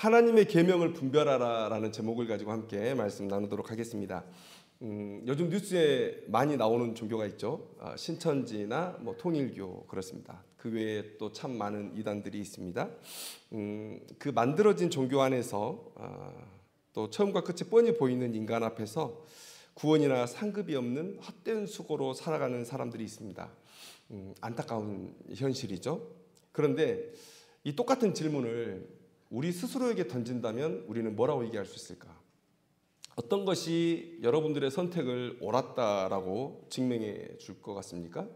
하나님의 계명을 분별하라라는 제목을 가지고 함께 말씀 나누도록 하겠습니다. 요즘 뉴스에 많이 나오는 종교가 있죠. 신천지나 통일교 그렇습니다. 그 외에 또 참 많은 이단들이 있습니다. 그 만들어진 종교 안에서 또 처음과 끝이 뻔히 보이는 인간 앞에서 구원이나 상급이 없는 헛된 수고로 살아가는 사람들이 있습니다. 안타까운 현실이죠. 그런데 이 똑같은 질문을 우리 스스로에게 던진다면 우리는 뭐라고 얘기할 수 있을까? 어떤 것이 여러분들의 선택을 옳았다라고 증명해 줄 것 같습니까?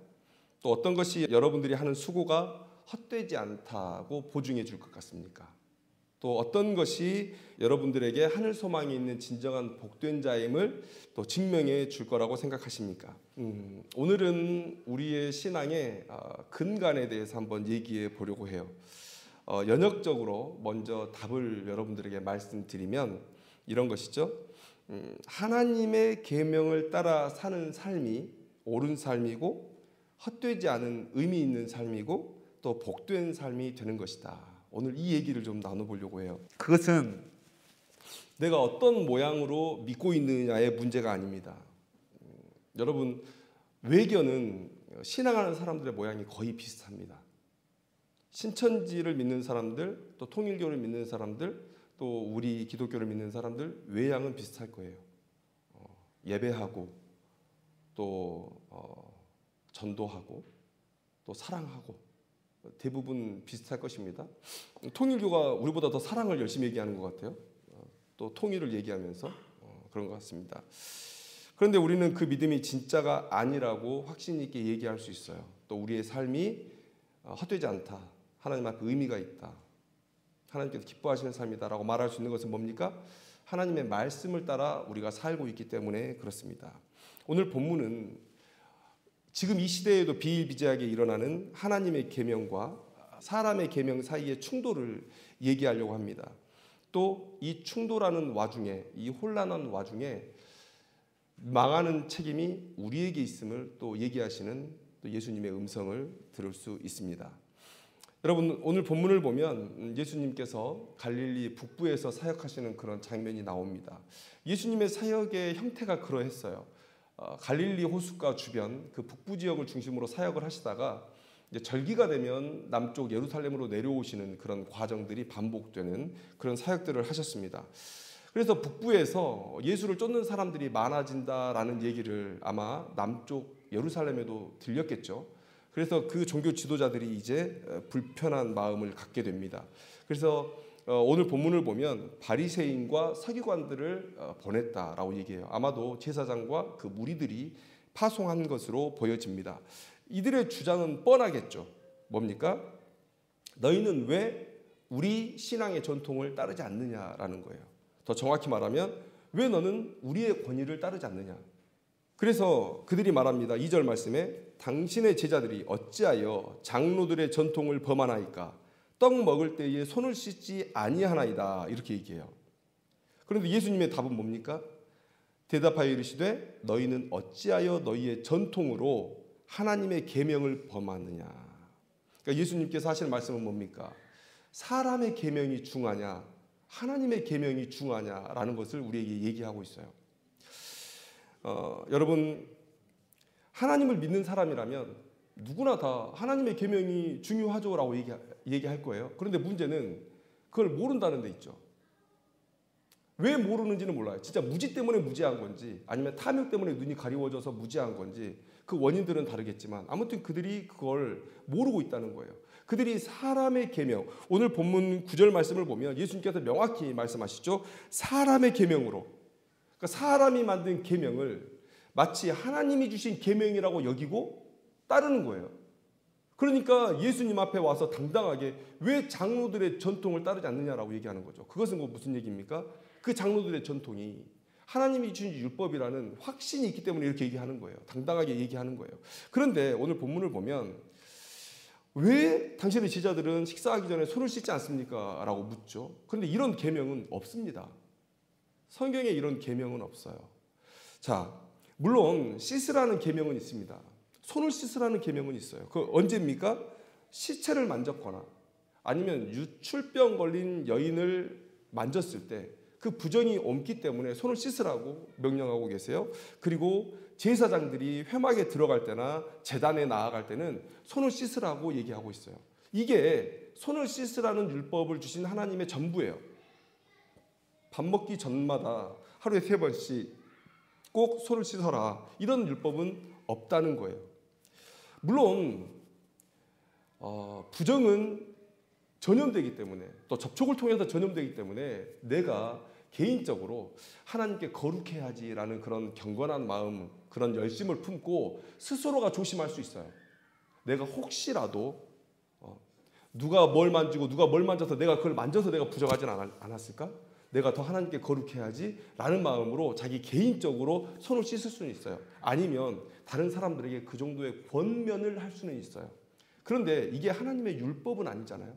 또 어떤 것이 여러분들이 하는 수고가 헛되지 않다고 보증해 줄 것 같습니까? 또 어떤 것이 여러분들에게 하늘 소망이 있는 진정한 복된 자임을 또 증명해 줄 거라고 생각하십니까? 오늘은 우리의 신앙의 근간에 대해서 한번 얘기해 보려고 해요. 연역적으로 먼저 답을 여러분들에게 말씀드리면 이런 것이죠. 하나님의 계명을 따라 사는 삶이 옳은 삶이고 헛되지 않은 의미 있는 삶이고 또 복된 삶이 되는 것이다. 오늘 이 얘기를 좀 나눠보려고 해요. 그것은 내가 어떤 모양으로 믿고 있느냐의 문제가 아닙니다. 여러분, 외교는 신앙하는 사람들의 모양이 거의 비슷합니다. 신천지를 믿는 사람들, 또 통일교를 믿는 사람들, 또 우리 기독교를 믿는 사람들 외양은 비슷할 거예요. 예배하고 또 전도하고 또 사랑하고 대부분 비슷할 것입니다. 통일교가 우리보다 더 사랑을 열심히 얘기하는 것 같아요. 또 통일을 얘기하면서 그런 것 같습니다. 그런데 우리는 그 믿음이 진짜가 아니라고 확신 있게 얘기할 수 있어요. 또 우리의 삶이 헛되지 않다. 하나님 앞에 의미가 있다. 하나님께서 기뻐하시는 삶이다라고 말할 수 있는 것은 뭡니까? 하나님의 말씀을 따라 우리가 살고 있기 때문에 그렇습니다. 오늘 본문은 지금 이 시대에도 비일비재하게 일어나는 하나님의 계명과 사람의 계명 사이의 충돌을 얘기하려고 합니다. 또 이 충돌하는 와중에, 이 혼란한 와중에 망하는 책임이 우리에게 있음을 또 얘기하시는 또 예수님의 음성을 들을 수 있습니다. 여러분, 오늘 본문을 보면 예수님께서 갈릴리 북부에서 사역하시는 그런 장면이 나옵니다. 예수님의 사역의 형태가 그러했어요. 갈릴리 호숫가 주변 그 북부 지역을 중심으로 사역을 하시다가 이제 절기가 되면 남쪽 예루살렘으로 내려오시는 그런 과정들이 반복되는 그런 사역들을 하셨습니다. 그래서 북부에서 예수를 쫓는 사람들이 많아진다라는 얘기를 아마 남쪽 예루살렘에도 들렸겠죠. 그래서 그 종교 지도자들이 이제 불편한 마음을 갖게 됩니다. 그래서 오늘 본문을 보면 바리새인과 서기관들을 보냈다라고 얘기해요. 아마도 제사장과 그 무리들이 파송한 것으로 보여집니다. 이들의 주장은 뻔하겠죠. 뭡니까? 너희는 왜 우리 신앙의 전통을 따르지 않느냐라는 거예요. 더 정확히 말하면 왜 너는 우리의 권위를 따르지 않느냐. 그래서 그들이 말합니다. 2절 말씀에 당신의 제자들이 어찌하여 장로들의 전통을 범하나이까? 떡 먹을 때에 손을 씻지 아니하나이다. 이렇게 얘기해요. 그런데 예수님의 답은 뭡니까? 대답하여 이르시되 너희는 어찌하여 너희의 전통으로 하나님의 계명을 범하느냐. 그러니까 예수님께서 하시는 말씀은 뭡니까? 사람의 계명이 중하냐 하나님의 계명이 중하냐라는 것을 우리에게 얘기하고 있어요. 여러분, 하나님을 믿는 사람이라면 누구나 다 하나님의 계명이 중요하죠라고 얘기할 거예요. 그런데 문제는 그걸 모른다는 데 있죠. 왜 모르는지는 몰라요. 진짜 무지 때문에 무지한 건지 아니면 탐욕 때문에 눈이 가리워져서 무지한 건지 그 원인들은 다르겠지만 아무튼 그들이 그걸 모르고 있다는 거예요. 그들이 사람의 계명, 오늘 본문 9절 말씀을 보면 예수님께서 명확히 말씀하시죠. 사람의 계명으로, 그러니까 사람이 만든 계명을 마치 하나님이 주신 계명이라고 여기고 따르는 거예요. 그러니까 예수님 앞에 와서 당당하게 왜 장로들의 전통을 따르지 않느냐라고 얘기하는 거죠. 그것은 무슨 얘기입니까? 그 장로들의 전통이 하나님이 주신 율법이라는 확신이 있기 때문에 이렇게 얘기하는 거예요. 당당하게 얘기하는 거예요. 그런데 오늘 본문을 보면 왜 당신의 제자들은 식사하기 전에 손을 씻지 않습니까? 라고 묻죠. 그런데 이런 계명은 없습니다. 성경에 이런 계명은 없어요. 자, 물론 씻으라는 계명은 있습니다. 손을 씻으라는 계명은 있어요. 그 언제입니까? 시체를 만졌거나 아니면 유출병 걸린 여인을 만졌을 때 그 부정이 옮기 때문에 손을 씻으라고 명령하고 계세요. 그리고 제사장들이 회막에 들어갈 때나 제단에 나아갈 때는 손을 씻으라고 얘기하고 있어요. 이게 손을 씻으라는 율법을 주신 하나님의 전부예요. 밥 먹기 전마다 하루에 3번씩 꼭 손을 씻어라, 이런 율법은 없다는 거예요. 물론 부정은 전염되기 때문에, 또 접촉을 통해서 전염되기 때문에 내가 개인적으로 하나님께 거룩해야지라는 그런 경건한 마음, 그런 열심을 품고 스스로가 조심할 수 있어요. 내가 혹시라도 누가 뭘 만지고 누가 뭘 만져서 내가 그걸 만져서 내가 부정하진 않았을까? 내가 더 하나님께 거룩해야지 라는 마음으로 자기 개인적으로 손을 씻을 수는 있어요. 아니면 다른 사람들에게 그 정도의 권면을 할 수는 있어요. 그런데 이게 하나님의 율법은 아니잖아요.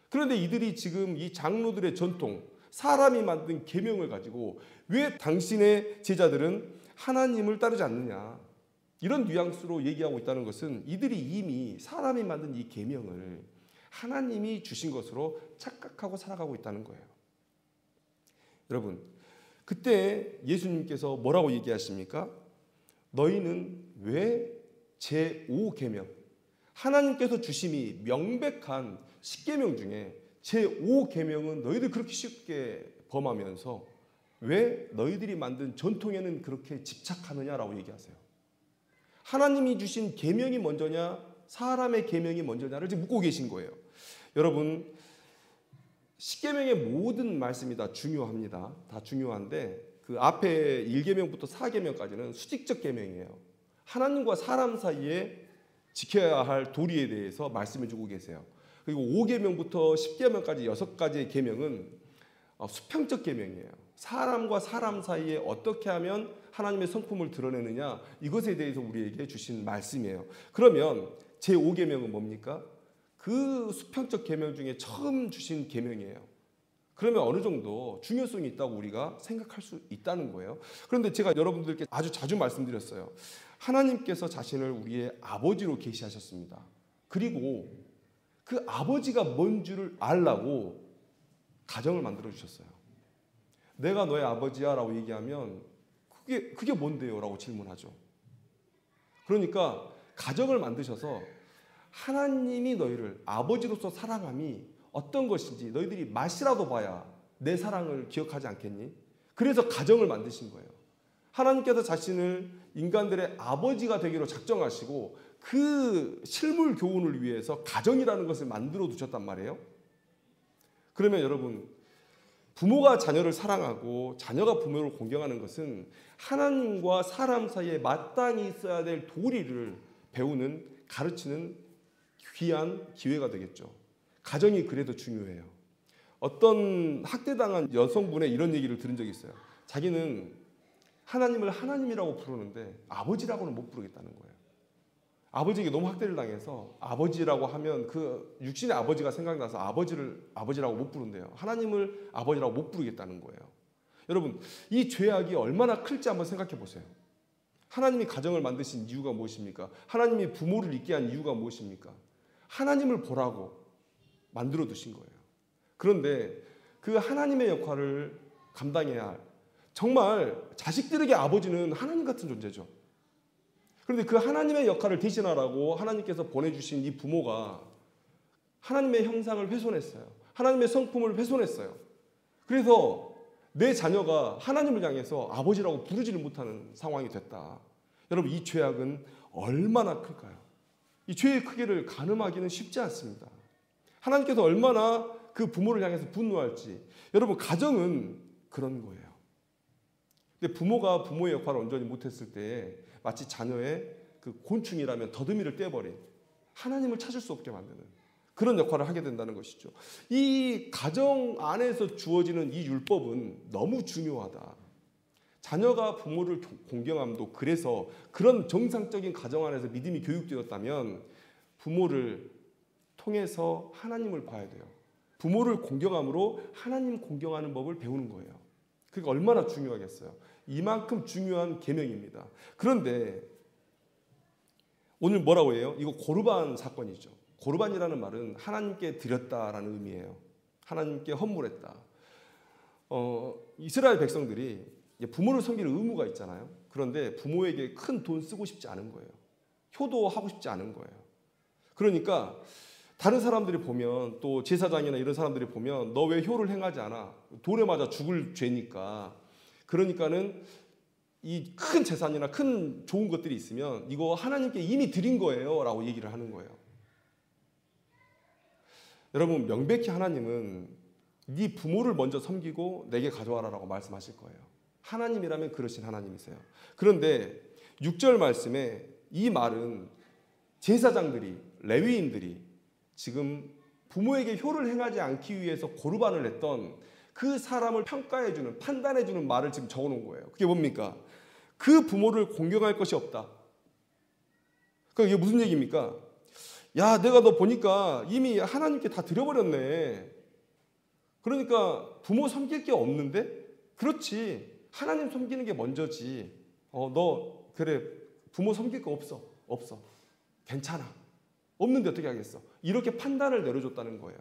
그런데 이들이 지금 이 장로들의 전통, 사람이 만든 계명을 가지고 왜 당신의 제자들은 하나님을 따르지 않느냐, 이런 뉘앙스로 얘기하고 있다는 것은 이들이 이미 사람이 만든 이 계명을 하나님이 주신 것으로 착각하고 살아가고 있다는 거예요. 여러분, 그때 예수님께서 뭐라고 얘기하십니까? 너희는 왜 제5계명, 하나님께서 주심이 명백한 10계명 중에 제5계명은 너희들 그렇게 쉽게 범하면서 왜 너희들이 만든 전통에는 그렇게 집착하느냐라고 얘기하세요. 하나님이 주신 계명이 먼저냐, 사람의 계명이 먼저냐를 지금 묻고 계신 거예요. 여러분, 10계명의 모든 말씀이 다 중요합니다. 다 중요한데 그 앞에 1계명부터 4계명까지는 수직적 계명이에요. 하나님과 사람 사이에 지켜야 할 도리에 대해서 말씀해 주고 계세요. 그리고 5계명부터 10계명까지 6가지의 계명은 수평적 계명이에요. 사람과 사람 사이에 어떻게 하면 하나님의 성품을 드러내느냐, 이것에 대해서 우리에게 주신 말씀이에요. 그러면 제5계명은 뭡니까? 그 수평적 계명 중에 처음 주신 계명이에요. 그러면 어느 정도 중요성이 있다고 우리가 생각할 수 있다는 거예요. 그런데 제가 여러분들께 아주 자주 말씀드렸어요. 하나님께서 자신을 우리의 아버지로 계시하셨습니다. 그리고 그 아버지가 뭔 줄을 알라고 가정을 만들어 주셨어요. 내가 너의 아버지야 라고 얘기하면 그게 뭔데요? 라고 질문하죠. 그러니까 가정을 만드셔서 하나님이 너희를 아버지로서 사랑함이 어떤 것인지 너희들이 맛이라도 봐야 내 사랑을 기억하지 않겠니? 그래서 가정을 만드신 거예요. 하나님께서 자신을 인간들의 아버지가 되기로 작정하시고 그 실물 교훈을 위해서 가정이라는 것을 만들어 두셨단 말이에요. 그러면 여러분, 부모가 자녀를 사랑하고 자녀가 부모를 공경하는 것은 하나님과 사람 사이에 마땅히 있어야 될 도리를 배우는, 가르치는 귀한 기회가 되겠죠. 가정이 그래도 중요해요. 어떤 학대당한 여성분의 이런 얘기를 들은 적이 있어요. 자기는 하나님을 하나님이라고 부르는데 아버지라고는 못 부르겠다는 거예요. 아버지에게 너무 학대를 당해서 아버지라고 하면 그 육신의 아버지가 생각나서 아버지라고 못 부른대요. 하나님을 아버지라고 못 부르겠다는 거예요. 여러분, 이 죄악이 얼마나 클지 한번 생각해 보세요. 하나님이 가정을 만드신 이유가 무엇입니까? 하나님이 부모를 있게 한 이유가 무엇입니까? 하나님을 보라고 만들어 두신 거예요. 그런데 그 하나님의 역할을 감당해야 할, 정말 자식들에게 아버지는 하나님 같은 존재죠. 그런데 그 하나님의 역할을 대신하라고 하나님께서 보내주신 이 부모가 하나님의 형상을 훼손했어요. 하나님의 성품을 훼손했어요. 그래서 내 자녀가 하나님을 향해서 아버지라고 부르지를 못하는 상황이 됐다. 여러분, 이 죄악은 얼마나 클까요? 이 죄의 크기를 가늠하기는 쉽지 않습니다. 하나님께서 얼마나 그 부모를 향해서 분노할지. 여러분, 가정은 그런 거예요. 근데 부모가 부모의 역할을 온전히 못했을 때 마치 자녀의 그 곤충이라면 더듬이를 떼버린, 하나님을 찾을 수 없게 만드는 그런 역할을 하게 된다는 것이죠. 이 가정 안에서 주어지는 이 율법은 너무 중요하다. 자녀가 부모를 공경함도 그래서 그런 정상적인 가정 안에서 믿음이 교육되었다면 부모를 통해서 하나님을 봐야 돼요. 부모를 공경함으로 하나님 공경하는 법을 배우는 거예요. 그게 얼마나 중요하겠어요. 이만큼 중요한 계명입니다. 그런데 오늘 뭐라고 해요? 이거 고르반 사건이죠. 고르반이라는 말은 하나님께 드렸다라는 의미예요. 하나님께 헌물했다. 이스라엘 백성들이 부모를 섬길 의무가 있잖아요. 그런데 부모에게 큰 돈 쓰고 싶지 않은 거예요. 효도하고 싶지 않은 거예요. 그러니까 다른 사람들이 보면, 또 제사장이나 이런 사람들이 보면 너 왜 효를 행하지 않아? 돌에 맞아 죽을 죄니까. 그러니까는 이 큰 재산이나 큰 좋은 것들이 있으면 이거 하나님께 이미 드린 거예요 라고 얘기를 하는 거예요. 여러분, 명백히 하나님은 네 부모를 먼저 섬기고 내게 가져와라 라고 말씀하실 거예요. 하나님이라면 그러신 하나님이세요. 그런데 6절 말씀에 이 말은 제사장들이, 레위인들이 지금 부모에게 효를 행하지 않기 위해서 고르반을 했던 그 사람을 평가해주는, 판단해주는 말을 지금 적어놓은 거예요. 그게 뭡니까? 그 부모를 공경할 것이 없다. 그러니까 이게 무슨 얘기입니까? 야, 내가 너 보니까 이미 하나님께 다 드려버렸네. 그러니까 부모 섬길 게 없는데? 그렇지. 하나님 섬기는 게 먼저지. 너 그래, 부모 섬길 거 없어. 괜찮아. 없는데 어떻게 하겠어? 이렇게 판단을 내려줬다는 거예요.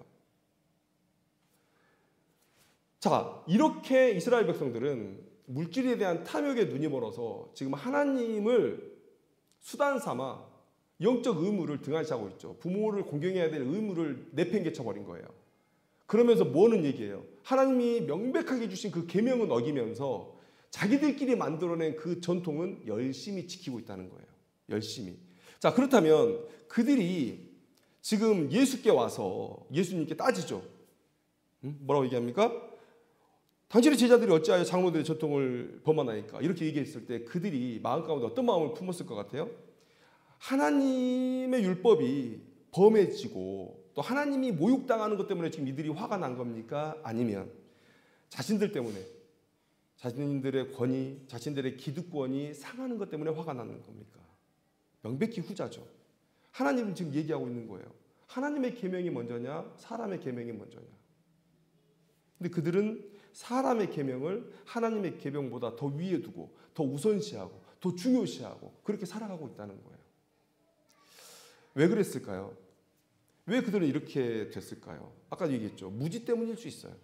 자, 이렇게 이스라엘 백성들은 물질에 대한 탐욕에 눈이 멀어서 지금 하나님을 수단 삼아 영적 의무를 등한시하고 있죠. 부모를 공경해야 될 의무를 내팽개쳐버린 거예요. 그러면서 뭐는 얘기예요? 하나님이 명백하게 주신 그 계명은 어기면서 자기들끼리 만들어낸 그 전통은 열심히 지키고 있다는 거예요. 열심히. 자, 그렇다면 그들이 지금 예수께 와서 예수님께 따지죠. 뭐라고 얘기합니까? 당신의 제자들이 어찌하여 장로들의 전통을 범하나이까? 이렇게 얘기했을 때 그들이 마음 가운데 어떤 마음을 품었을 것 같아요? 하나님의 율법이 범해지고 또 하나님이 모욕당하는 것 때문에 지금 이들이 화가 난 겁니까? 아니면 자신들 때문에, 자신들의 권위, 자신들의 기득권이 상하는 것 때문에 화가 나는 겁니까? 명백히 후자죠. 하나님은 지금 얘기하고 있는 거예요. 하나님의 계명이 먼저냐, 사람의 계명이 먼저냐. 근데 그들은 사람의 계명을 하나님의 계명보다 더 위에 두고 더 우선시하고 더 중요시하고 그렇게 살아가고 있다는 거예요. 왜 그랬을까요? 왜 그들은 이렇게 됐을까요? 아까 얘기했죠. 무지 때문일 수 있어요.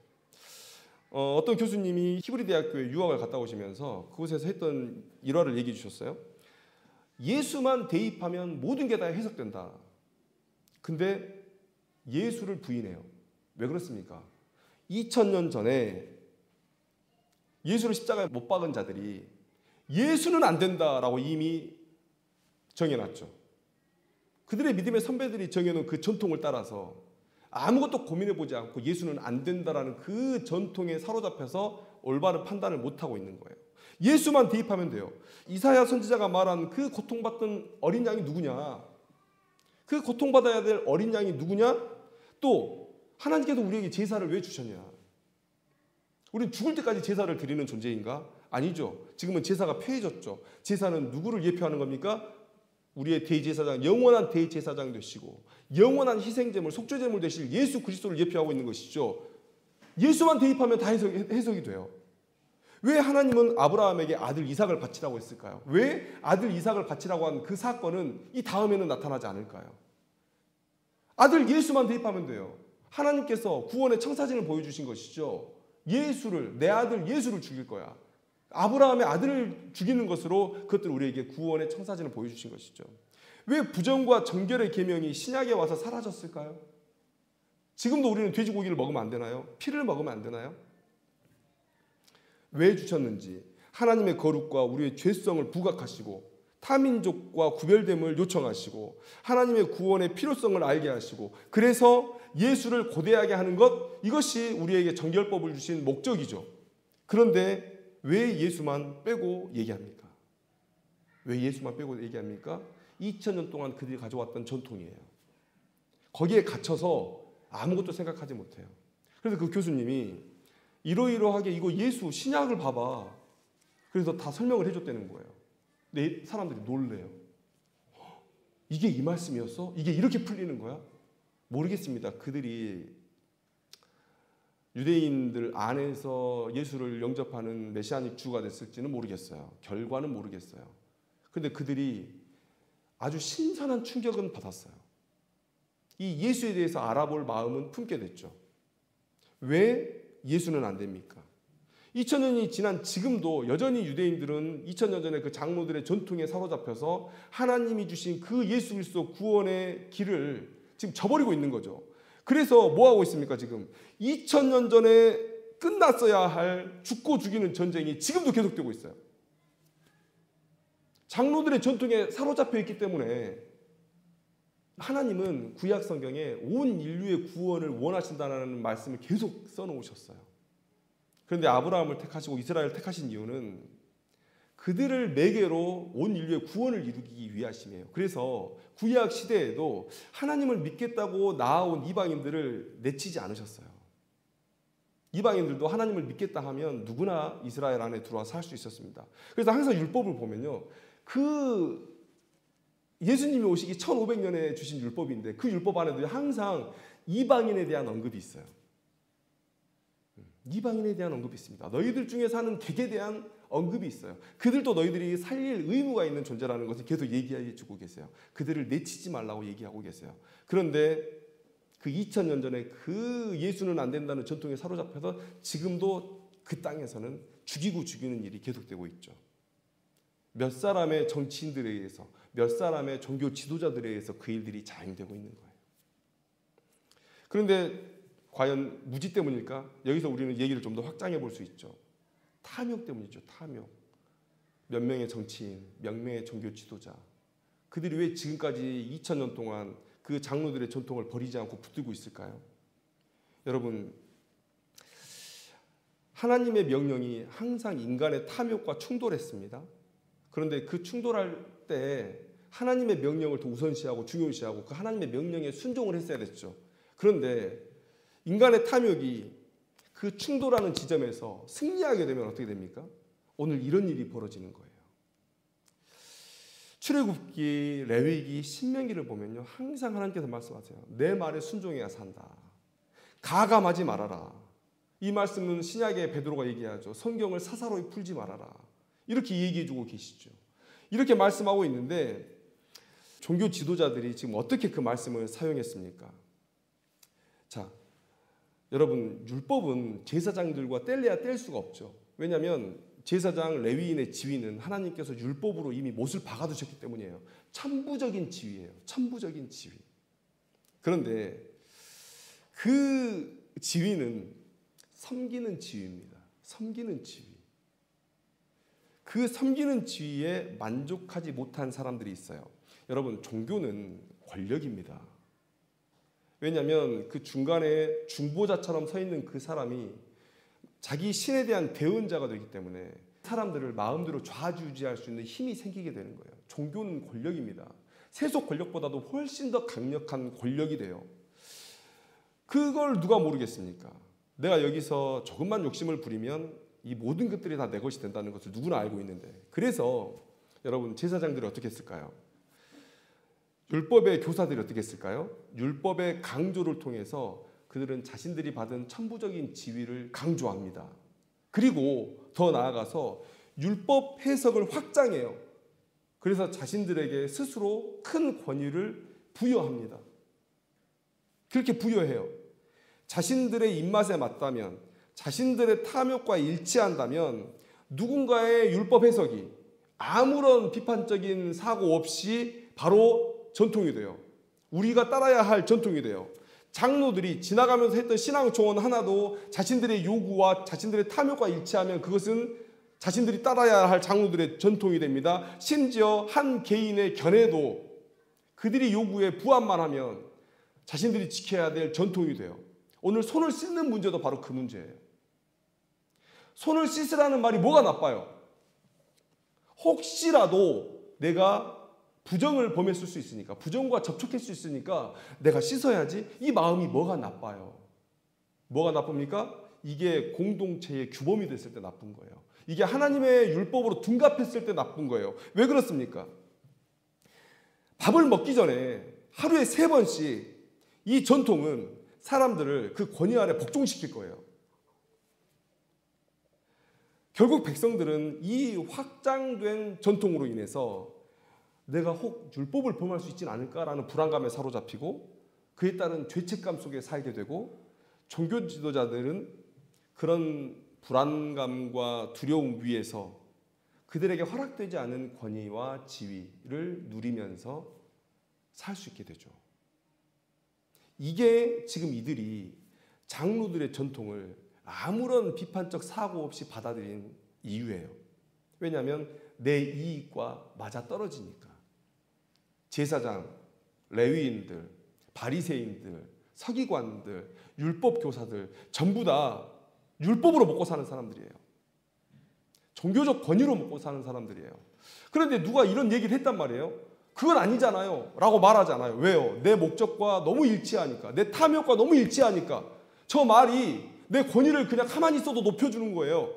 어떤 교수님이 히브리 대학교에 유학을 갔다 오시면서 그곳에서 했던 일화를 얘기해 주셨어요. 예수만 대입하면 모든 게 다 해석된다. 근데 예수를 부인해요. 왜 그렇습니까? 2000년 전에 예수를 십자가에 못 박은 자들이 예수는 안 된다라고 이미 정해놨죠. 그들의 믿음의 선배들이 정해놓은 그 전통을 따라서 아무것도 고민해보지 않고 예수는 안 된다라는 그 전통에 사로잡혀서 올바른 판단을 못하고 있는 거예요. 예수만 대입하면 돼요. 이사야 선지자가 말한 그 고통받던 어린 양이 누구냐? 그 고통받아야 될 어린 양이 누구냐? 또 하나님께서 우리에게 제사를 왜 주셨냐? 우리는 죽을 때까지 제사를 드리는 존재인가? 아니죠. 지금은 제사가 폐해졌죠. 제사는 누구를 예표하는 겁니까? 우리의 대제사장, 영원한 대제사장 되시고 영원한 희생제물, 속죄제물 되실 예수 그리스도를 예표하고 있는 것이죠. 예수만 대입하면 다 해석이 돼요. 왜 하나님은 아브라함에게 아들 이삭을 바치라고 했을까요? 왜 아들 이삭을 바치라고 한 그 사건은 이 다음에는 나타나지 않을까요? 아들 예수만 대입하면 돼요. 하나님께서 구원의 청사진을 보여주신 것이죠. 예수를, 내 아들 예수를 죽일 거야. 아브라함의 아들을 죽이는 것으로 그것들 우리에게 구원의 청사진을 보여주신 것이죠. 왜 부정과 정결의 계명이 신약에 와서 사라졌을까요? 지금도 우리는 돼지고기를 먹으면 안 되나요? 피를 먹으면 안 되나요? 왜 주셨는지 하나님의 거룩과 우리의 죄성을 부각하시고 타민족과 구별됨을 요청하시고 하나님의 구원의 필요성을 알게 하시고 그래서 예수를 고대하게 하는 것, 이것이 우리에게 정결법을 주신 목적이죠. 그런데 왜 예수만 빼고 얘기합니까? 왜 예수만 빼고 얘기합니까? 2000년 동안 그들이 가져왔던 전통이에요. 거기에 갇혀서 아무것도 생각하지 못해요. 그래서 그 교수님이 이러이러하게 이거 예수 신약을 봐봐. 그래서 다 설명을 해줬다는 거예요. 근데 사람들이 놀래요. 이게 이 말씀이었어? 이게 이렇게 풀리는 거야? 모르겠습니다. 그들이 유대인들 안에서 예수를 영접하는 메시아닉 주가 됐을지는 모르겠어요. 결과는 모르겠어요. 그런데 그들이 아주 신선한 충격은 받았어요. 이 예수에 대해서 알아볼 마음은 품게 됐죠. 왜 예수는 안 됩니까? 2000년이 지난 지금도 여전히 유대인들은 2000년 전에 그 장로들의 전통에 사로잡혀서 하나님이 주신 그 예수 그리스도 구원의 길을 지금 저버리고 있는 거죠. 그래서 뭐 하고 있습니까? 지금 2000년 전에 끝났어야 할 죽고 죽이는 전쟁이 지금도 계속되고 있어요. 장로들의 전통에 사로잡혀 있기 때문에 하나님은 구약 성경에 온 인류의 구원을 원하신다는 말씀을 계속 써놓으셨어요. 그런데 아브라함을 택하시고 이스라엘을 택하신 이유는 그들을 매개로 온 인류의 구원을 이루기 위하심이에요. 그래서 구약 시대에도 하나님을 믿겠다고 나아온 이방인들을 내치지 않으셨어요. 이방인들도 하나님을 믿겠다 하면 누구나 이스라엘 안에 들어와 살 수 있었습니다. 그래서 항상 율법을 보면요, 그 예수님이 오시기 1500년에 주신 율법인데 그 율법 안에도 항상 이방인에 대한 언급이 있어요. 이방인에 대한 언급이 있습니다. 너희들 중에 사는 객에 대한 언급이 있어요. 그들도 너희들이 살릴 의무가 있는 존재라는 것을 계속 얘기해 주고 계세요. 그들을 내치지 말라고 얘기하고 계세요. 그런데 그 2000년 전에 그 예수는 안 된다는 전통에 사로잡혀서 지금도 그 땅에서는 죽이고 죽이는 일이 계속되고 있죠. 몇 사람의 정치인들에 의해서, 몇 사람의 종교 지도자들에 의해서 그 일들이 자행되고 있는 거예요. 그런데 과연 무지 때문일까? 여기서 우리는 얘기를 좀 더 확장해 볼 수 있죠. 탐욕 때문이죠. 탐욕. 몇 명의 정치인, 몇 명의 종교 지도자, 그들이 왜 지금까지 2000년 동안 그 장로들의 전통을 버리지 않고 붙들고 있을까요? 여러분, 하나님의 명령이 항상 인간의 탐욕과 충돌했습니다. 그런데 그 충돌할 때 하나님의 명령을 더 우선시하고 중요시하고 그 하나님의 명령에 순종을 했어야 됐죠. 그런데 인간의 탐욕이 그 충돌하는 지점에서 승리하게 되면 어떻게 됩니까? 오늘 이런 일이 벌어지는 거예요. 출애굽기, 레위기, 신명기를 보면요, 항상 하나님께서 말씀하세요. 내 말에 순종해야 산다. 가감하지 말아라. 이 말씀은 신약의 베드로가 얘기하죠. 성경을 사사로이 풀지 말아라. 이렇게 얘기해주고 계시죠. 이렇게 말씀하고 있는데 종교 지도자들이 지금 어떻게 그 말씀을 사용했습니까? 자, 여러분, 율법은 제사장들과 뗄래야 뗄 수가 없죠. 왜냐하면 제사장 레위인의 지위는 하나님께서 율법으로 이미 못을 박아두셨기 때문이에요. 천부적인 지위예요. 천부적인 지위. 그런데 그 지위는 섬기는 지위입니다. 섬기는 지위. 그 섬기는 지위에 만족하지 못한 사람들이 있어요. 여러분, 종교는 권력입니다. 왜냐하면 그 중간에 중보자처럼 서 있는 그 사람이 자기 신에 대한 대언자가 되기 때문에 사람들을 마음대로 좌지우지할 수 있는 힘이 생기게 되는 거예요. 종교는 권력입니다. 세속 권력보다도 훨씬 더 강력한 권력이 돼요. 그걸 누가 모르겠습니까? 내가 여기서 조금만 욕심을 부리면 이 모든 것들이 다 내 것이 된다는 것을 누구나 알고 있는데, 그래서 여러분, 제사장들이 어떻게 했을까요? 율법의 교사들이 어떻게 했을까요? 율법의 강조를 통해서 그들은 자신들이 받은 천부적인 지위를 강조합니다. 그리고 더 나아가서 율법 해석을 확장해요. 그래서 자신들에게 스스로 큰 권위를 부여합니다. 그렇게 부여해요. 자신들의 입맛에 맞다면, 자신들의 탐욕과 일치한다면 누군가의 율법 해석이 아무런 비판적인 사고 없이 바로 전통이 돼요. 우리가 따라야 할 전통이 돼요. 장로들이 지나가면서 했던 신앙 조언 하나도 자신들의 요구와 자신들의 탐욕과 일치하면 그것은 자신들이 따라야 할 장로들의 전통이 됩니다. 심지어 한 개인의 견해도 그들이 요구에 부합만 하면 자신들이 지켜야 될 전통이 돼요. 오늘 손을 씻는 문제도 바로 그 문제예요. 손을 씻으라는 말이 뭐가 나빠요? 혹시라도 내가 부정을 범했을 수 있으니까, 부정과 접촉할 수 있으니까 내가 씻어야지. 이 마음이 뭐가 나빠요? 뭐가 나쁩니까? 이게 공동체의 규범이 됐을 때 나쁜 거예요. 이게 하나님의 율법으로 둔갑했을 때 나쁜 거예요. 왜 그렇습니까? 밥을 먹기 전에 하루에 3번씩 이 전통은 사람들을 그 권위 아래 복종시킬 거예요. 결국 백성들은 이 확장된 전통으로 인해서 내가 혹 율법을 범할 수 있지는 않을까라는 불안감에 사로잡히고 그에 따른 죄책감 속에 살게 되고 종교 지도자들은 그런 불안감과 두려움 위에서 그들에게 허락되지 않은 권위와 지위를 누리면서 살 수 있게 되죠. 이게 지금 이들이 장로들의 전통을 아무런 비판적 사고 없이 받아들인 이유예요. 왜냐하면 내 이익과 맞아떨어지니까. 제사장, 레위인들, 바리새인들, 서기관들, 율법 교사들 전부 다 율법으로 먹고 사는 사람들이에요. 종교적 권위로 먹고 사는 사람들이에요. 그런데 누가 이런 얘기를 했단 말이에요. 그건 아니잖아요 라고 말하잖아요. 왜요? 내 목적과 너무 일치하니까, 내 탐욕과 너무 일치하니까. 저 말이 내 권위를 그냥 가만히 있어도 높여주는 거예요.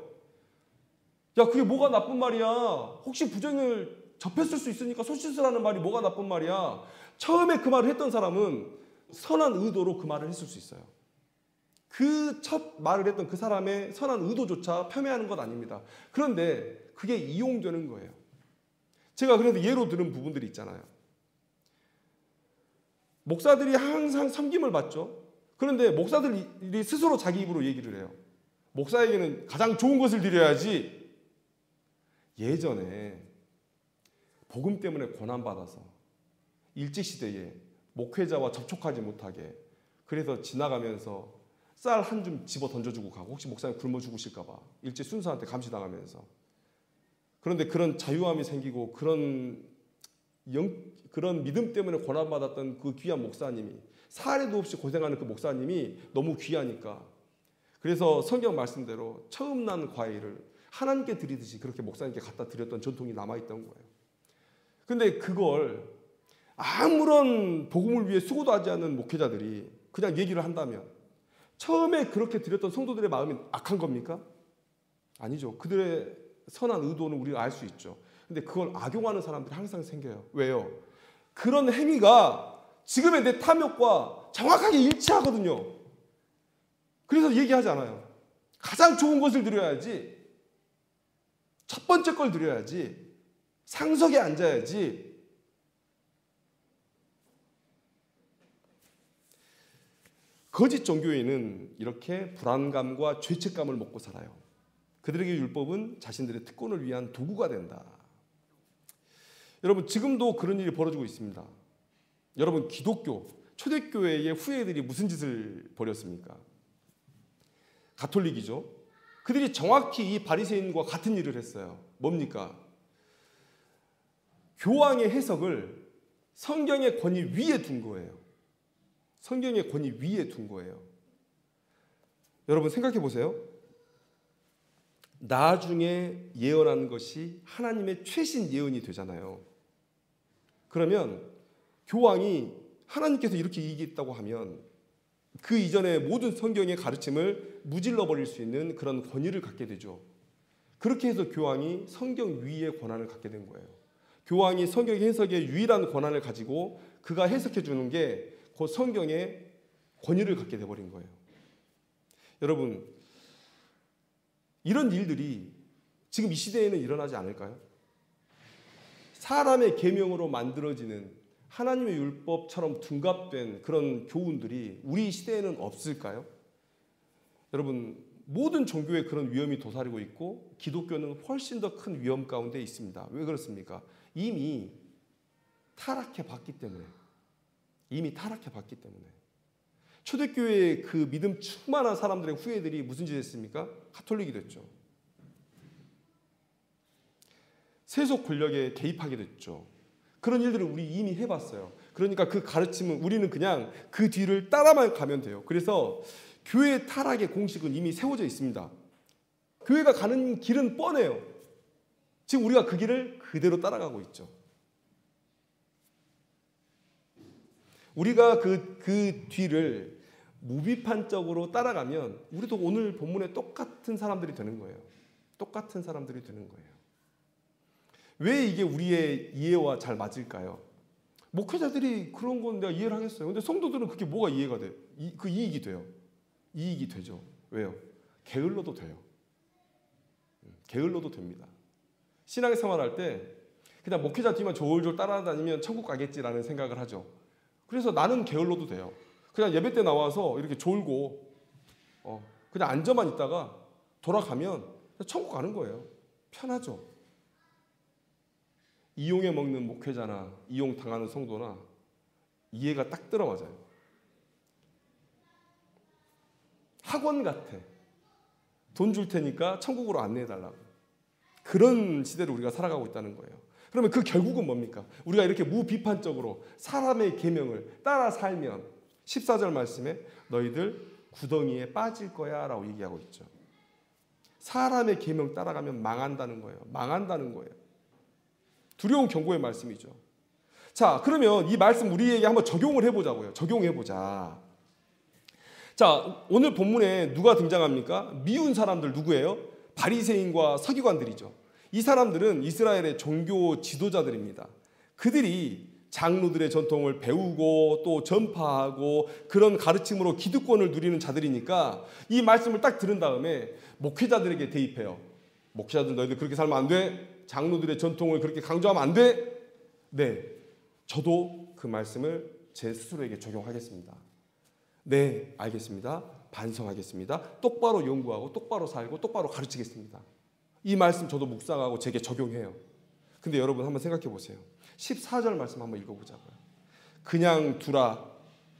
야, 그게 뭐가 나쁜 말이야? 혹시 부정을 접했을 수 있으니까 소시스라는 말이 뭐가 나쁜 말이야? 처음에 그 말을 했던 사람은 선한 의도로 그 말을 했을 수 있어요. 그 첫 말을 했던 그 사람의 선한 의도조차 폄훼하는 것 아닙니다. 그런데 그게 이용되는 거예요. 제가 그래도 예로 들은 부분들이 있잖아요. 목사들이 항상 섬김을 받죠. 그런데 목사들이 스스로 자기 입으로 얘기를 해요. 목사에게는 가장 좋은 것을 드려야지. 예전에 복음 때문에 고난받아서 일제시대에 목회자와 접촉하지 못하게, 그래서 지나가면서 쌀 한 줌 집어 던져주고 가고, 혹시 목사님 굶어 죽으실까 봐 일제 순사한테 감시당하면서. 그런데 그런 자유함이 생기고 그런 믿음 때문에 고난받았던 그 귀한 목사님이, 사례도 없이 고생하는 그 목사님이 너무 귀하니까, 그래서 성경 말씀대로 처음 난 과일을 하나님께 드리듯이 그렇게 목사님께 갖다 드렸던 전통이 남아있던 거예요. 근데 그걸 아무런 복음을 위해 수고도 하지 않는 목회자들이 그냥 얘기를 한다면, 처음에 그렇게 드렸던 성도들의 마음이 악한 겁니까? 아니죠. 그들의 선한 의도는 우리가 알 수 있죠. 근데 그걸 악용하는 사람들이 항상 생겨요. 왜요? 그런 행위가 지금의 내 탐욕과 정확하게 일치하거든요. 그래서 얘기하잖아요. 가장 좋은 것을 드려야지. 첫 번째 걸 드려야지. 상석에 앉아야지. 거짓 종교인은 이렇게 불안감과 죄책감을 먹고 살아요. 그들에게 율법은 자신들의 특권을 위한 도구가 된다. 여러분, 지금도 그런 일이 벌어지고 있습니다. 여러분, 기독교, 초대교회의 후예들이 무슨 짓을 벌였습니까? 가톨릭이죠. 그들이 정확히 이 바리새인과 같은 일을 했어요. 뭡니까? 교황의 해석을 성경의 권위 위에 둔 거예요. 성경의 권위 위에 둔 거예요. 여러분, 생각해 보세요. 나중에 예언한 것이 하나님의 최신 예언이 되잖아요. 그러면 교황이 하나님께서 이렇게 얘기했다고 하면 그 이전의 모든 성경의 가르침을 무질러 버릴 수 있는 그런 권위를 갖게 되죠. 그렇게 해서 교황이 성경 위의 권한을 갖게 된 거예요. 교황이 성경 해석의 유일한 권한을 가지고 그가 해석해 주는 게 그 성경의 권위를 갖게 돼버린 거예요. 여러분, 이런 일들이 지금 이 시대에는 일어나지 않을까요? 사람의 계명으로 만들어지는 하나님의 율법처럼 둔갑된 그런 교훈들이 우리 시대에는 없을까요? 여러분, 모든 종교에 그런 위험이 도사리고 있고 기독교는 훨씬 더 큰 위험 가운데 있습니다. 왜 그렇습니까? 이미 타락해 봤기 때문에. 초대교회의 그 믿음 충만한 사람들의 후예들이 무슨 짓을 했습니까? 가톨릭이 됐죠. 세속 권력에 개입하게 됐죠. 그런 일들을 우리 이미 해봤어요. 그러니까 그 가르침은 우리는 그냥 그 뒤를 따라만 가면 돼요. 그래서 교회 타락의 공식은 이미 세워져 있습니다. 교회가 가는 길은 뻔해요. 지금 우리가 그 길을 그대로 따라가고 있죠. 우리가 그 뒤를 무비판적으로 따라가면 우리도 오늘 본문에 똑같은 사람들이 되는 거예요. 왜 이게 우리의 이해와 잘 맞을까요? 목회자들이 그런 건 내가 이해를 하겠어요. 근데 성도들은 그게 뭐가 이해가 돼요? 그 이익이 돼요. 이익이 되죠. 왜요? 게을러도 돼요. 게을러도 됩니다. 신앙생활할 때 그냥 목회자 뒤만 졸졸 따라다니면 천국 가겠지라는 생각을 하죠. 그래서 나는 게을러도 돼요. 그냥 예배 때 나와서 이렇게 졸고 그냥 앉아만 있다가 돌아가면 천국 가는 거예요. 편하죠. 이용해 먹는 목회자나 이용당하는 성도나 이해가 딱 들어맞아요. 학원 같아. 돈 줄 테니까 천국으로 안내해달라고. 그런 시대를 우리가 살아가고 있다는 거예요. 그러면 그 결국은 뭡니까? 우리가 이렇게 무비판적으로 사람의 계명을 따라 살면 14절 말씀에 너희들 구덩이에 빠질 거야 라고 얘기하고 있죠. 사람의 계명 따라가면 망한다는 거예요. 망한다는 거예요. 두려운 경고의 말씀이죠. 자, 그러면 이 말씀 우리에게 한번 적용을 해보자고요. 적용해보자. 자, 오늘 본문에 누가 등장합니까? 미운 사람들 누구예요? 바리새인과 서기관들이죠. 이 사람들은 이스라엘의 종교 지도자들입니다. 그들이 장로들의 전통을 배우고 또 전파하고 그런 가르침으로 기득권을 누리는 자들이니까 이 말씀을 딱 들은 다음에 목회자들에게 대입해요. 목회자들 너희들 그렇게 살면 안 돼. 장로들의 전통을 그렇게 강조하면 안 돼. 네, 저도 그 말씀을 제 스스로에게 적용하겠습니다. 네, 알겠습니다. 반성하겠습니다. 똑바로 연구하고 똑바로 살고 똑바로 가르치겠습니다. 이 말씀 저도 묵상하고 제게 적용해요. 근데 여러분 한번 생각해 보세요. 14절 말씀 한번 읽어보자고요. 그냥 두라.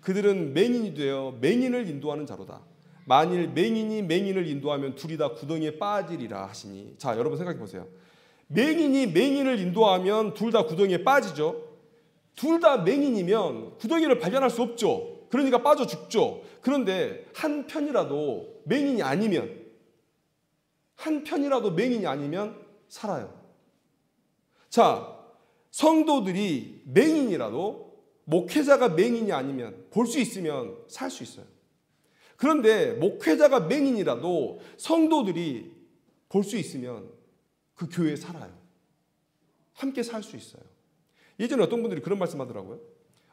그들은 맹인이 되어 맹인을 인도하는 자로다. 만일 맹인이 맹인을 인도하면 둘이 다 구덩이에 빠지리라 하시니. 자, 여러분 생각해 보세요. 맹인이 맹인을 인도하면 둘 다 구덩이에 빠지죠. 둘 다 맹인이면 구덩이를 발견할 수 없죠. 그러니까 빠져 죽죠. 그런데 한 편이라도 맹인이 아니면 살아요. 자, 성도들이 맹인이라도 목회자가 맹인이 아니면 볼 수 있으면 살 수 있어요. 그런데 목회자가 맹인이라도 성도들이 볼 수 있으면 그 교회에 살아요. 함께 살 수 있어요. 예전에 어떤 분들이 그런 말씀 하더라고요.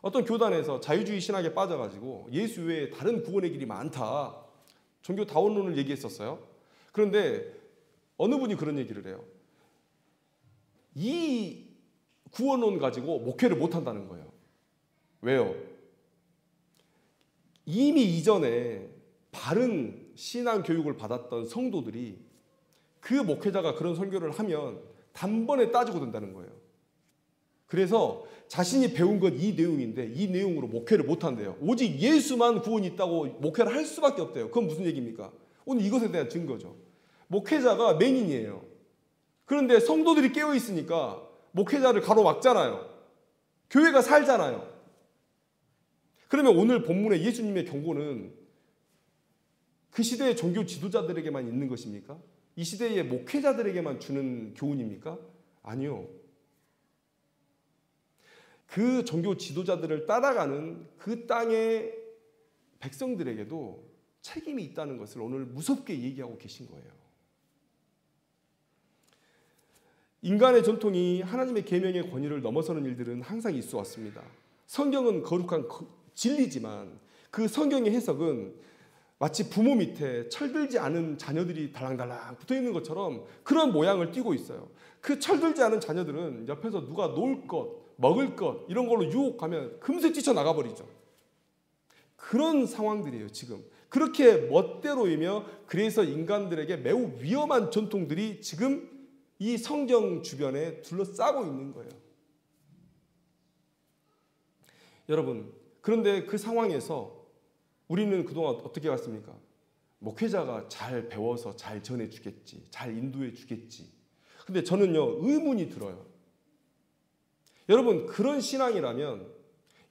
어떤 교단에서 자유주의 신학에 빠져가지고 예수 외에 다른 구원의 길이 많다. 종교 다원론을 얘기했었어요. 그런데 어느 분이 그런 얘기를 해요. 이 구원론 가지고 목회를 못한다는 거예요. 왜요? 이미 이전에 바른 신앙 교육을 받았던 성도들이 그 목회자가 그런 설교를 하면 단번에 따지고 된다는 거예요. 그래서 자신이 배운 건 이 내용인데 이 내용으로 목회를 못한대요. 오직 예수만 구원이 있다고 목회를 할 수밖에 없대요. 그건 무슨 얘기입니까? 오늘 이것에 대한 증거죠. 목회자가 맹인이에요. 그런데 성도들이 깨어있으니까 목회자를 가로막잖아요. 교회가 살잖아요. 그러면 오늘 본문의 예수님의 경고는 그 시대의 종교 지도자들에게만 있는 것입니까? 이 시대의 목회자들에게만 주는 교훈입니까? 아니요. 그 종교 지도자들을 따라가는 그 땅의 백성들에게도 책임이 있다는 것을 오늘 무섭게 얘기하고 계신 거예요. 인간의 전통이 하나님의 계명의 권위를 넘어서는 일들은 항상 있어 왔습니다. 성경은 거룩한 진리지만 그 성경의 해석은 마치 부모 밑에 철들지 않은 자녀들이 달랑달랑 붙어있는 것처럼 그런 모양을 띠고 있어요. 그 철들지 않은 자녀들은 옆에서 누가 놀 것, 먹을 것 이런 걸로 유혹하면 금세 뛰쳐나가버리죠. 그런 상황들이에요. 지금 그렇게 멋대로이며 그래서 인간들에게 매우 위험한 전통들이 지금 이 성경 주변에 둘러싸고 있는 거예요. 여러분, 그런데 그 상황에서 우리는 그동안 어떻게 왔습니까? 목회자가 잘 배워서 잘 전해주겠지, 잘 인도해주겠지. 근데 저는요, 의문이 들어요. 여러분, 그런 신앙이라면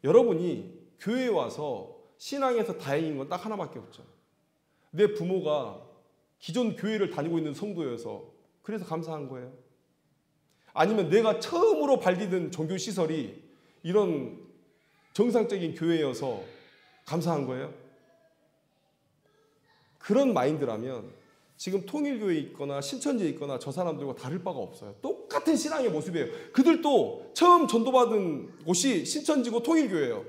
여러분이 교회에 와서 신앙에서 다행인 건 딱 하나밖에 없죠. 내 부모가 기존 교회를 다니고 있는 성도여서 그래서 감사한 거예요. 아니면 내가 처음으로 발디딘 종교시설이 이런 정상적인 교회여서 감사한 거예요. 그런 마인드라면 지금 통일교회에 있거나 신천지에 있거나 저 사람들과 다를 바가 없어요. 똑같은 신앙의 모습이에요. 그들도 처음 전도받은 곳이 신천지고 통일교회예요.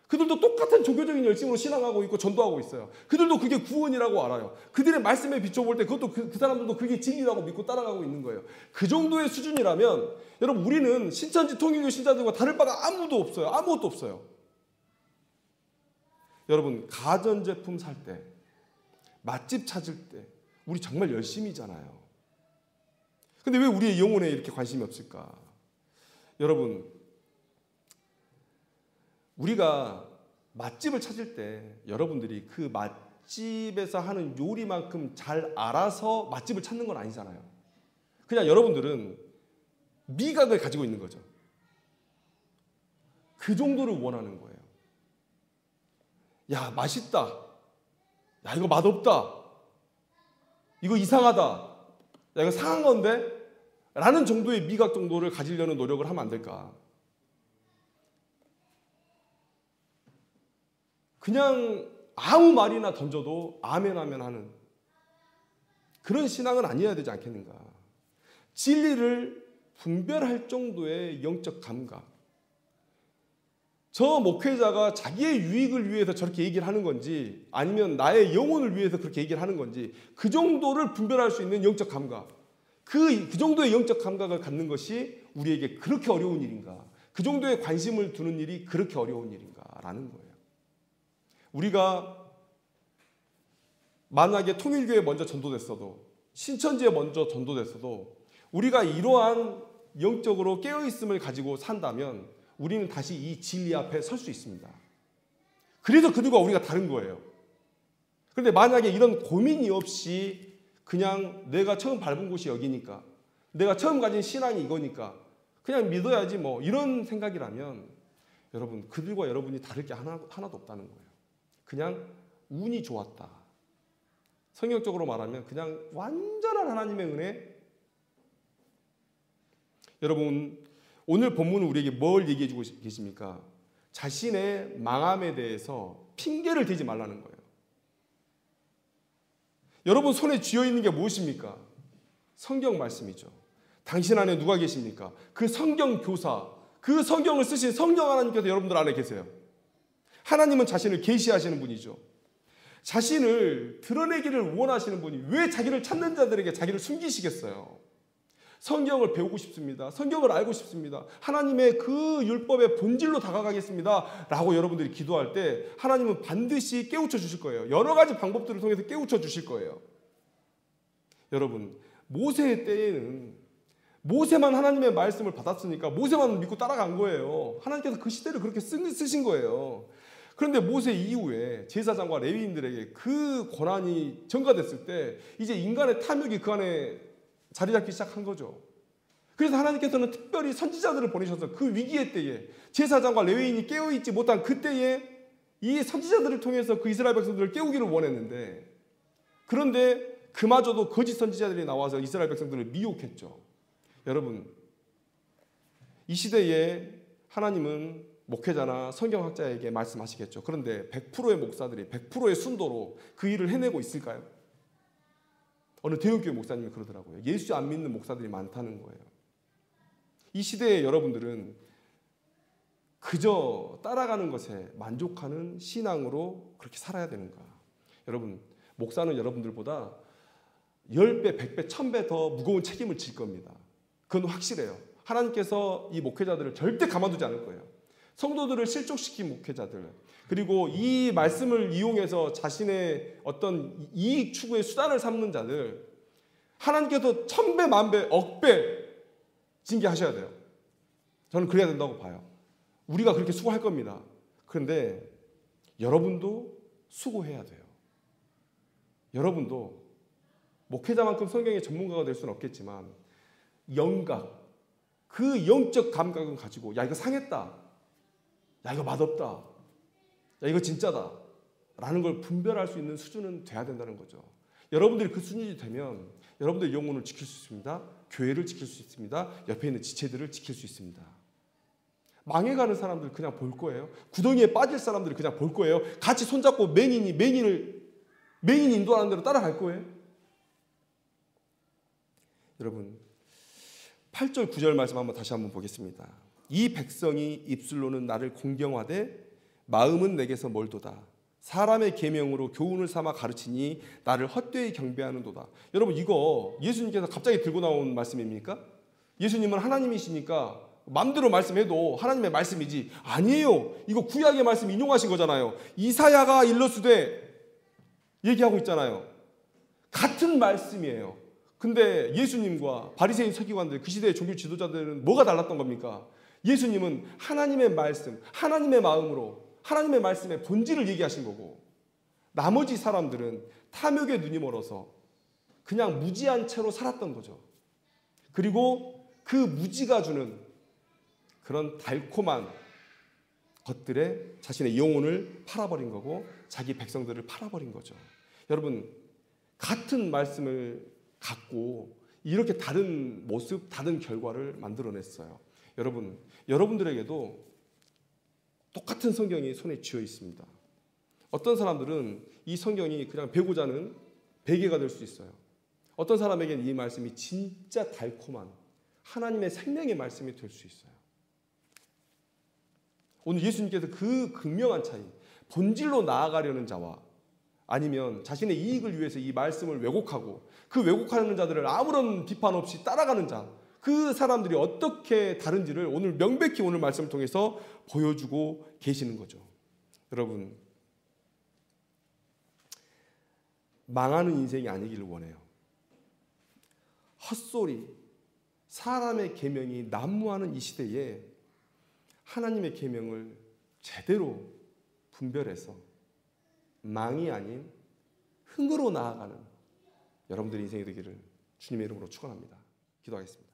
그들도 똑같은 종교적인 열심으로 신앙하고 있고 전도하고 있어요. 그들도 그게 구원이라고 알아요. 그들의 말씀에 비춰볼 때 그것도 그 사람들도 그게 진리라고 믿고 따라가고 있는 거예요. 그 정도의 수준이라면 여러분 우리는 신천지 통일교 신자들과 다를 바가 아무도 없어요. 아무것도 없어요. 여러분 가전제품 살 때 맛집 찾을 때 우리 정말 열심히잖아요. 근데 왜 우리의 영혼에 이렇게 관심이 없을까? 여러분, 우리가 맛집을 찾을 때 여러분들이 그 맛집에서 하는 요리만큼 잘 알아서 맛집을 찾는 건 아니잖아요. 그냥 여러분들은 미각을 가지고 있는 거죠. 그 정도를 원하는 거예요. 야, 맛있다. 야, 이거 맛없다. 이거 이상하다. 야, 이거 상한 건데? 라는 정도의 미각 정도를 가지려는 노력을 하면 안 될까? 그냥 아무 말이나 던져도 아멘 아멘 하는 그런 신앙은 아니어야 되지 않겠는가? 진리를 분별할 정도의 영적 감각. 저 목회자가 자기의 유익을 위해서 저렇게 얘기를 하는 건지 아니면 나의 영혼을 위해서 그렇게 얘기를 하는 건지 그 정도를 분별할 수 있는 영적 감각. 그 정도의 영적 감각을 갖는 것이 우리에게 그렇게 어려운 일인가? 그 정도의 관심을 두는 일이 그렇게 어려운 일인가? 라는 거예요. 우리가 만약에 통일교에 먼저 전도됐어도 신천지에 먼저 전도됐어도 우리가 이러한 영적으로 깨어있음을 가지고 산다면 우리는 다시 이 진리 앞에 설 수 있습니다. 그래서 그들과 우리가 다른 거예요. 그런데 만약에 이런 고민이 없이 그냥 내가 처음 밟은 곳이 여기니까 내가 처음 가진 신앙이 이거니까 그냥 믿어야지 뭐 이런 생각이라면 여러분 그들과 여러분이 다를 게 하나도 없다는 거예요. 그냥 운이 좋았다. 성경적으로 말하면 그냥 완전한 하나님의 은혜. 여러분 오늘 본문은 우리에게 뭘 얘기해 주고 계십니까? 자신의 망함에 대해서 핑계를 대지 말라는 거예요. 여러분 손에 쥐어 있는 게 무엇입니까? 성경 말씀이죠. 당신 안에 누가 계십니까? 그 성경 교사, 그 성경을 쓰신 성령 하나님께서 여러분들 안에 계세요. 하나님은 자신을 계시하시는 분이죠. 자신을 드러내기를 원하시는 분이 왜 자기를 찾는 자들에게 자기를 숨기시겠어요? 성경을 배우고 싶습니다. 성경을 알고 싶습니다. 하나님의 그 율법의 본질로 다가가겠습니다. 라고 여러분들이 기도할 때 하나님은 반드시 깨우쳐 주실 거예요. 여러 가지 방법들을 통해서 깨우쳐 주실 거예요. 여러분, 모세의 때에는 모세만 하나님의 말씀을 받았으니까 모세만 믿고 따라간 거예요. 하나님께서 그 시대를 그렇게 쓰신 거예요. 그런데 모세 이후에 제사장과 레위인들에게 그 권한이 전가됐을 때 이제 인간의 탐욕이 그 안에 자리 잡기 시작한 거죠. 그래서 하나님께서는 특별히 선지자들을 보내셔서 그 위기의 때에 제사장과 레위인이 깨어있지 못한 그때에 이 선지자들을 통해서 그 이스라엘 백성들을 깨우기를 원했는데 그런데 그마저도 거짓 선지자들이 나와서 이스라엘 백성들을 미혹했죠. 여러분 이 시대에 하나님은 목회자나 성경학자에게 말씀하시겠죠. 그런데 100%의 목사들이 100%의 순도로 그 일을 해내고 있을까요? 어느 대형교회 목사님이 그러더라고요. 예수 안 믿는 목사들이 많다는 거예요. 이 시대에 여러분들은 그저 따라가는 것에 만족하는 신앙으로 그렇게 살아야 되는가? 여러분, 목사는 여러분들보다 10배, 100배, 1000배 더 무거운 책임을 질 겁니다. 그건 확실해요. 하나님께서 이 목회자들을 절대 가만두지 않을 거예요. 성도들을 실족시킨 목회자들, 그리고 이 말씀을 이용해서 자신의 어떤 이익 추구의 수단을 삼는 자들, 하나님께서 1000배, 만배, 억배 징계하셔야 돼요. 저는 그래야 된다고 봐요. 우리가 그렇게 수고할 겁니다. 그런데 여러분도 수고해야 돼요. 여러분도 목회자만큼 성경의 전문가가 될 수는 없겠지만 영각, 그 영적 감각은 가지고 야 이거 상했다, 야 이거 맛없다, 야 이거 진짜다 라는 걸 분별할 수 있는 수준은 돼야 된다는 거죠. 여러분들이 그 수준이 되면 여러분들의 영혼을 지킬 수 있습니다. 교회를 지킬 수 있습니다. 옆에 있는 지체들을 지킬 수 있습니다. 망해가는 사람들 그냥 볼 거예요. 구덩이에 빠질 사람들이 그냥 볼 거예요. 같이 손잡고 맹인이 인도하는 대로 따라갈 거예요. 여러분 8절 9절 말씀 다시 한번 보겠습니다. 이 백성이 입술로는 나를 공경하되 마음은 내게서 멀도다. 사람의 계명으로 교훈을 삼아 가르치니 나를 헛되이 경배하는도다. 여러분 이거 예수님께서 갑자기 들고 나온 말씀입니까? 예수님은 하나님이시니까 마음대로 말씀해도 하나님의 말씀이지. 아니에요. 이거 구약의 말씀 인용하신 거잖아요. 이사야가 일러스되 얘기하고 있잖아요. 같은 말씀이에요. 근데 예수님과 바리새인 서기관들, 그 시대의 종교 지도자들은 뭐가 달랐던 겁니까? 예수님은 하나님의 말씀, 하나님의 마음으로 하나님의 말씀의 본질을 얘기하신 거고, 나머지 사람들은 탐욕의 눈이 멀어서 그냥 무지한 채로 살았던 거죠. 그리고 그 무지가 주는 그런 달콤한 것들에 자신의 영혼을 팔아버린 거고, 자기 백성들을 팔아버린 거죠. 여러분, 같은 말씀을 갖고 이렇게 다른 모습, 다른 결과를 만들어냈어요. 여러분, 여러분들에게도 똑같은 성경이 손에 쥐어 있습니다. 어떤 사람들은 이 성경이 그냥 배고자는 베개가 될 수 있어요. 어떤 사람에게는 이 말씀이 진짜 달콤한 하나님의 생명의 말씀이 될 수 있어요. 오늘 예수님께서 그 극명한 차이, 본질로 나아가려는 자와 아니면 자신의 이익을 위해서 이 말씀을 왜곡하고 그 왜곡하는 자들을 아무런 비판 없이 따라가는 자, 그 사람들이 어떻게 다른지를 오늘 명백히 오늘 말씀을 통해서 보여주고 계시는 거죠. 여러분, 망하는 인생이 아니기를 원해요. 헛소리, 사람의 계명이 난무하는 이 시대에 하나님의 계명을 제대로 분별해서 망이 아닌 흥으로 나아가는 여러분들의 인생이 되기를 주님의 이름으로 축원합니다. 기도하겠습니다.